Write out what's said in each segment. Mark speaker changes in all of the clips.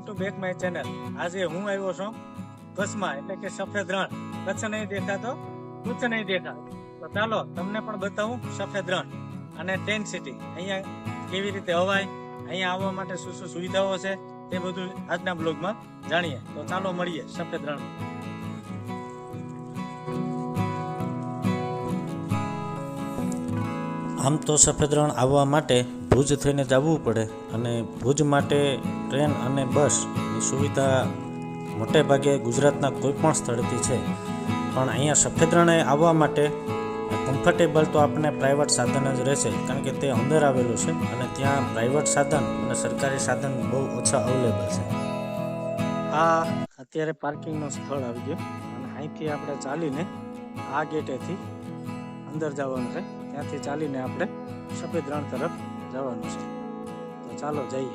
Speaker 1: To back my channel. આજે હું આવ્યો છું કચ્છમાં, એટલે કે સફેદ રણ। કચ્છ નહીં દેખાતો, કુછ નહીં દેખા। તો ચાલો તમને પણ બતાવું સફેદ રણ અને ટેન્ટ સિટી અહીંયા કેવી રીતે હવાય, અહીંયા આવવા માટે શું શું સુવિધાઓ છે તે બધું આજના બ્લોગમાં જાણીએ। તો ચાલો મળીએ સફેદ રણ। આમ તો સફેદ રણ આવવા માટે ભુજ થઈને જવું પડે અને ભુજ માટે ટ્રેન અને બસની સુવિધા મોટે ભાગે ગુજરાતના કોઈ પણ સ્થળેથી છે, પણ અહીંયા સફેદ રણે આવવા માટે કમ્ફર્ટેબલ તો આપણને પ્રાઇવેટ સાધન જ રહેશે, કારણ કે તે અંદર આવેલું છે અને ત્યાં પ્રાઇવેટ સાધન અને સરકારી સાધન બહુ ઓછા અવેલેબલ છે। આ અત્યારે પાર્કિંગનું સ્થળ આવી ગયું અને અહીંથી આપણે ચાલીને આ ગેટેથી અંદર જવાનું છે, ત્યાંથી ચાલીને આપણે સફેદ રણ તરફ જવાનું છે। તો ચાલો જઈએ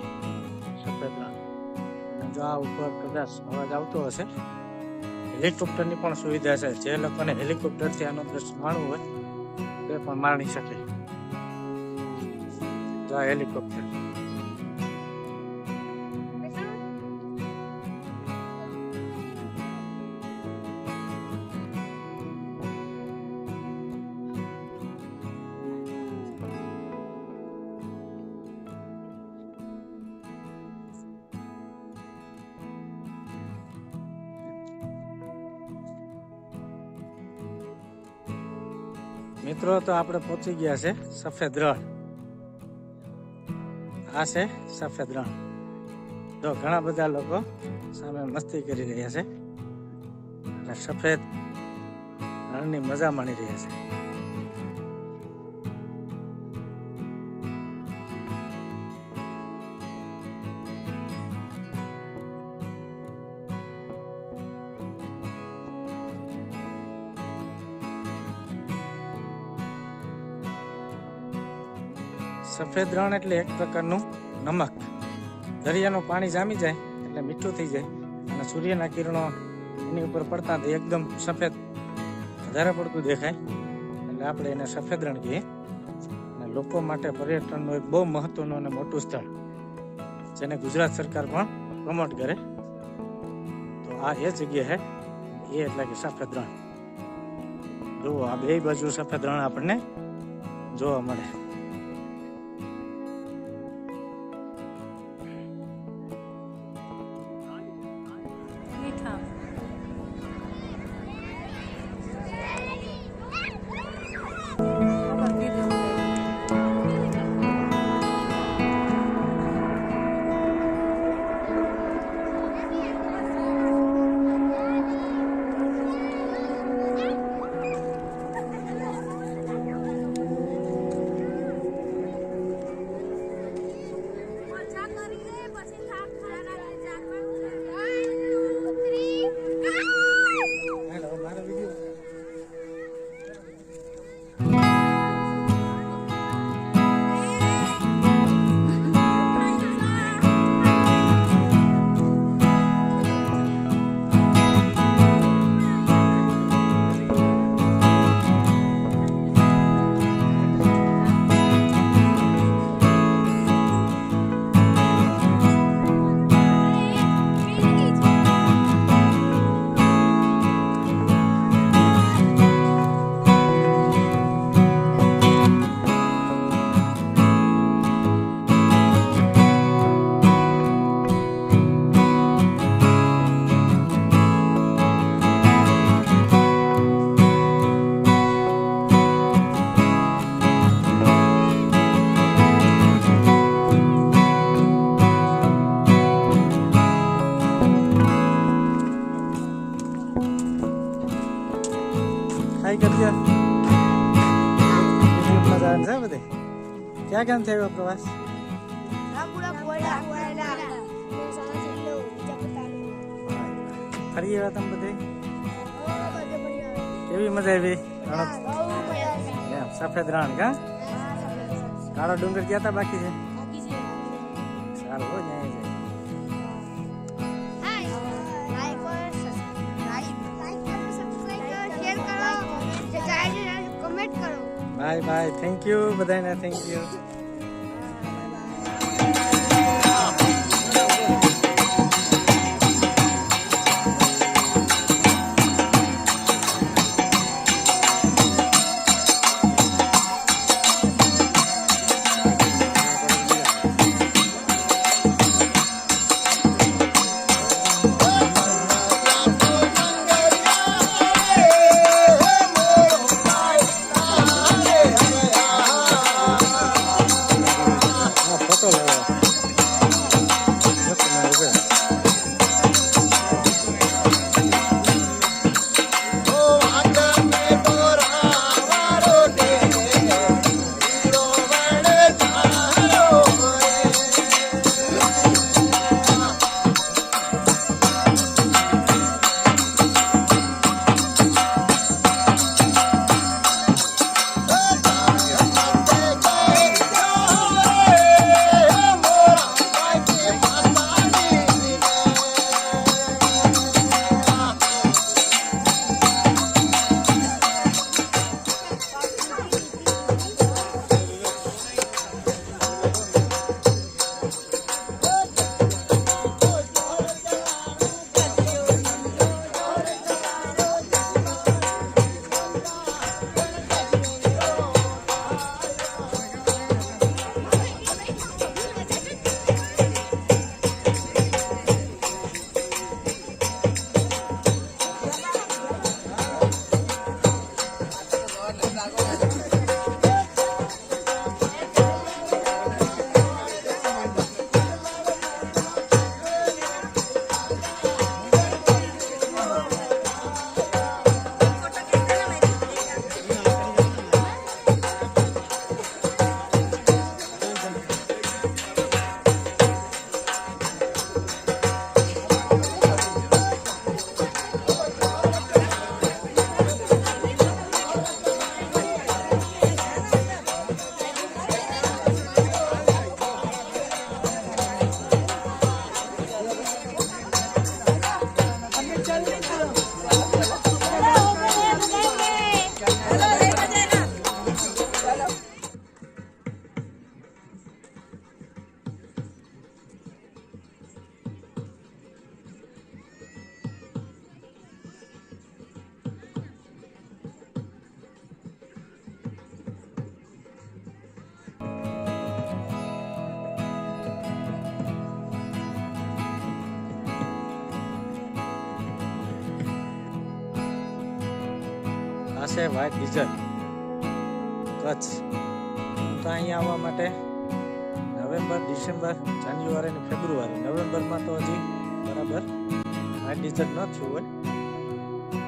Speaker 1: સફેદ રણ। અને જો આ ઉપર કદાચ અવાજ આવતો હશે, હેલિકોપ્ટરની પણ સુવિધા છે। જે લોકોને હેલિકોપ્ટરથી આનો દ્રશ્ય માણવું હોય તે પણ માણી શકે। જો આ હેલિકોપ્ટર મિત્રો, તો આપણે પહોંચી ગયા છે સફેદ રણ। આ છે સફેદ રણ। તો ઘણા બધા લોકો સામે મસ્તી કરી રહ્યા છે અને સફેદ રણની મજા માણી રહ્યા છે। સફેદ રણ એટલે એક પ્રકારનું નમક। દરિયાનું પાણી જામી જાય એટલે મીઠું થઈ જાય અને સૂર્યના કિરણો એની ઉપર પડતા એકદમ સફેદ વધારે પડતું દેખાય, એટલે આપણે એને સફેદ રણ કહીએ। અને લોકો માટે પર્યટનનું એક બહુ મહત્વનું અને મોટું સ્થળ, જેને ગુજરાત સરકાર પણ પ્રમોટ કરે। તો આ એ જગ્યા છે, એ એટલે કે સફેદ રણ। જુઓ, આ બે બાજુ સફેદ રણ આપણને જોવા મળે। ક્યાં ગામ થયો પ્રવાસ? ફરી આવ્યા તમે બધે? કેવી મજા આવી? સફેદ રણ કા કાળો ડુંગર ગયા હતા, બાકી છે? સારું હો, ન્યાય છે। બાય બાય, થેન્ક યુ બધાને, થેન્ક યુ। છે વ્હાઇટ ડીઝલ કચ્છ. તો અહીંયા આવવા માટે નવેમ્બર, ડિસેમ્બર, જાન્યુઆરી અને ફેબ્રુઆરી. નવેમ્બરમાં તો હજી બરાબર વ્હાઇટ ડીઝલ ન થયું હોય,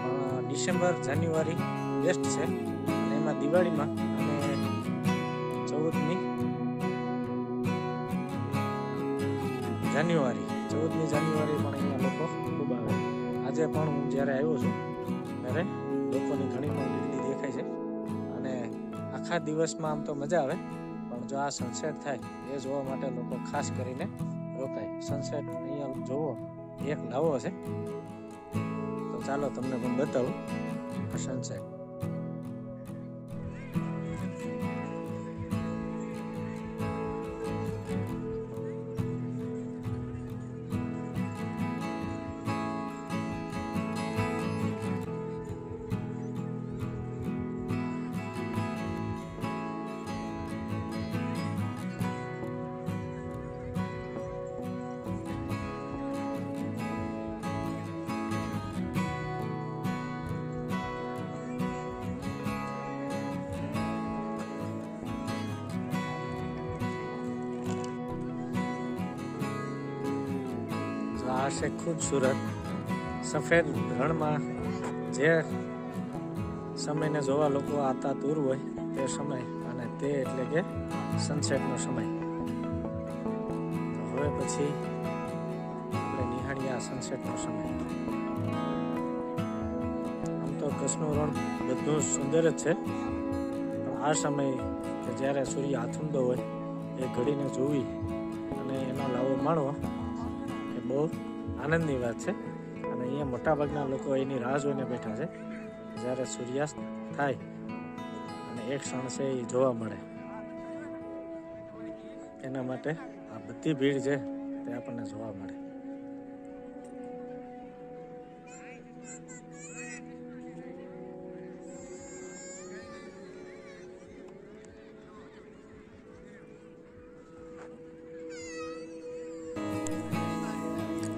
Speaker 1: પણ ડિસેમ્બર, જાન્યુઆરી બેસ્ટ છે. અને એમાં દિવાળીમાં અને 14મી જાન્યુઆરી પણ અહીંયા લોકો ખૂબ આવે. આજે પણ હું જ્યારે આવ્યો છું ત્યારે લોકોની ઘણી પણ ગીરદી દેખાય છે. અને આખા દિવસમાં આમ તો મજા આવે, પણ જો આ સનસેટ થાય એ જોવા માટે લોકો ખાસ કરીને રોકાય. સનસેટ અહીંયા જોવો એક લાવો છે, તો ચાલો તમને પણ બતાવું આ સનસેટ. આ છે ખૂબસૂરત સફેદ રણમાં જે સમયને જોવા લોકો આતા દૂર હોય તે સમય, અને તે એટલે કે સનસેટનો સમય. હવે પછી આપણે નિહાળીએ આ સનસેટનો સમય. આમ તો કચ્છનું રણ બધું સુંદર જ છે, પણ આ સમય કે જ્યારે સૂર્ય આથમતો હોય એ ઘડીને જોવી અને એનો લાવો માણવો એ બહુ આનંદની વાત છે. અને અહીંયા મોટાભાગના લોકો એની રાહ જોઈને બેઠા છે જ્યારે સૂર્યાસ્ત થાય અને એક ક્ષણ છે એ જોવા મળે. એના માટે આ બધી ભીડ છે તે આપણને જોવા મળે.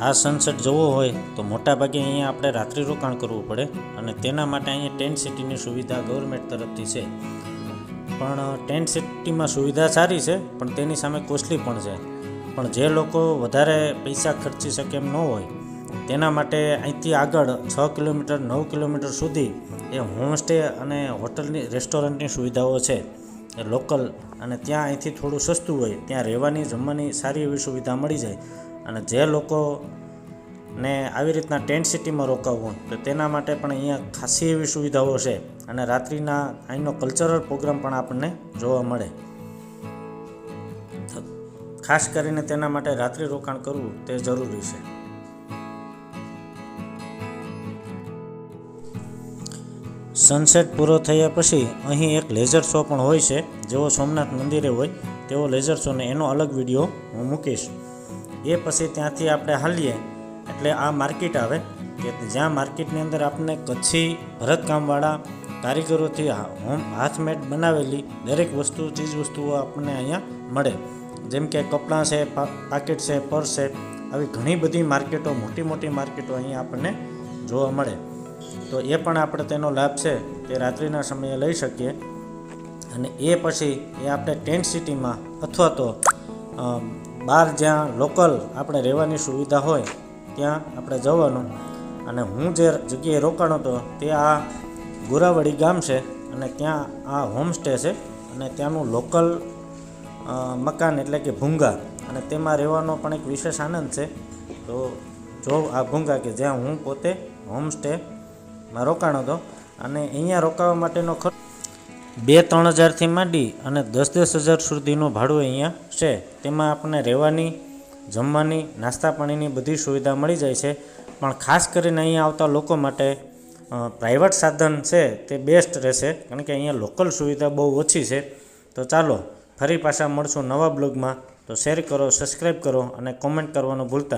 Speaker 1: આ સનસેટ જોવો હોય તો મોટાભાગે અહીંયા આપણે રાત્રિ રોકાણ કરવું પડે, અને તેના માટે અહીંયા ટેન્ટ સિટીની સુવિધા ગવર્મેન્ટ તરફથી છે. પણ ટેન્ટ સિટીમાં સુવિધા સારી છે, પણ તેની સામે કોસ્ટલી પણ છે. પણ જે લોકો વધારે પૈસા ખર્ચી શકે એમ ન હોય તેના માટે અહીંથી આગળ 6 કિલોમીટર 9 કિલોમીટર સુધી એ હોમસ્ટે અને હોટલની રેસ્ટોરન્ટની સુવિધાઓ છે એ લોકલ, અને ત્યાં અહીંથી થોડું સસ્તું હોય ત્યાં રહેવાની જમવાની સારી એવી સુવિધા મળી જાય. અને જે લોકોને આવી રીતના ટેન્ટ સિટીમાં રોકાવવું તો તેના માટે પણ અહીંયા ખાસી એવી સુવિધાઓ છે, અને રાત્રિના અહીંનો કલ્ચરલ પ્રોગ્રામ પણ આપણને જોવા મળે. ખાસ કરીને તેના માટે રાત્રિ રોકાણ કરવું તે જરૂરી છે. સનસેટ પૂરો થયા પછી અહીં એક લેઝર શો પણ હોય છે, જેવો સોમનાથ મંદિરે હોય તેવો લેઝર શો, ને એનો અલગ વિડીયો હું મૂકીશ. એ પછી ત્યાંથી આપણે હાલીએ એટલે આ માર્કેટ આવે કે જ્યાં માર્કેટની અંદર આપણને કચ્છી ભરતકામવાળા કારીગરોથી હાથમેડ બનાવેલી દરેક વસ્તુ ચીજ વસ્તુઓ આપણને અહીંયા મળે. જેમ કે કપડાં છે, પાકીટ છે, પર્સ છે, આવી ઘણી બધી માર્કેટો, મોટી મોટી માર્કેટો અહીંયા આપણને જોવા મળે. તો એ પણ આપણે તેનો લાભ છે તે રાત્રિના સમયે લઈ શકીએ. અને એ પછી એ આપણે ટેન્ટ સિટીમાં અથવા તો બહાર જ્યાં લોકલ આપણે રહેવાની સુવિધા હોય ત્યાં આપણે જવાનું. અને હું જે જગ્યાએ રોકાણો હતો તે આ ગોરાવડી ગામ છે, અને ત્યાં આ હોમસ્ટે છે, અને ત્યાંનું લોકલ મકાન એટલે કે ભૂંગા, અને તેમાં રહેવાનો પણ એક વિશેષ આનંદ છે. તો જો આ ભૂંગા કે જ્યાં હું પોતે હોમસ્ટેમાં રોકાણો હતો, અને અહીંયા રોકાવા માટેનો ખર્ચ 2-3 હજારથી માંડી અને 10-10 હજાર સુધીનું ભાડું અહીંયા છે. તેમાં આપણને રહેવાની, જમવાની, નાસ્તા પાણીની બધી સુવિધા મળી જાય છે. પણ ખાસ કરીને અહીંયા આવતા લોકો માટે પ્રાઇવેટ સાધન છે તે બેસ્ટ રહેશે, કારણ કે અહીંયા લોકલ સુવિધા બહુ ઓછી છે. તો ચાલો ફરી પાછા મળશું નવા બ્લોગમાં. તો શેર કરો, સબસ્ક્રાઈબ કરો અને કોમેન્ટ કરવાનું ભૂલતા નહીં.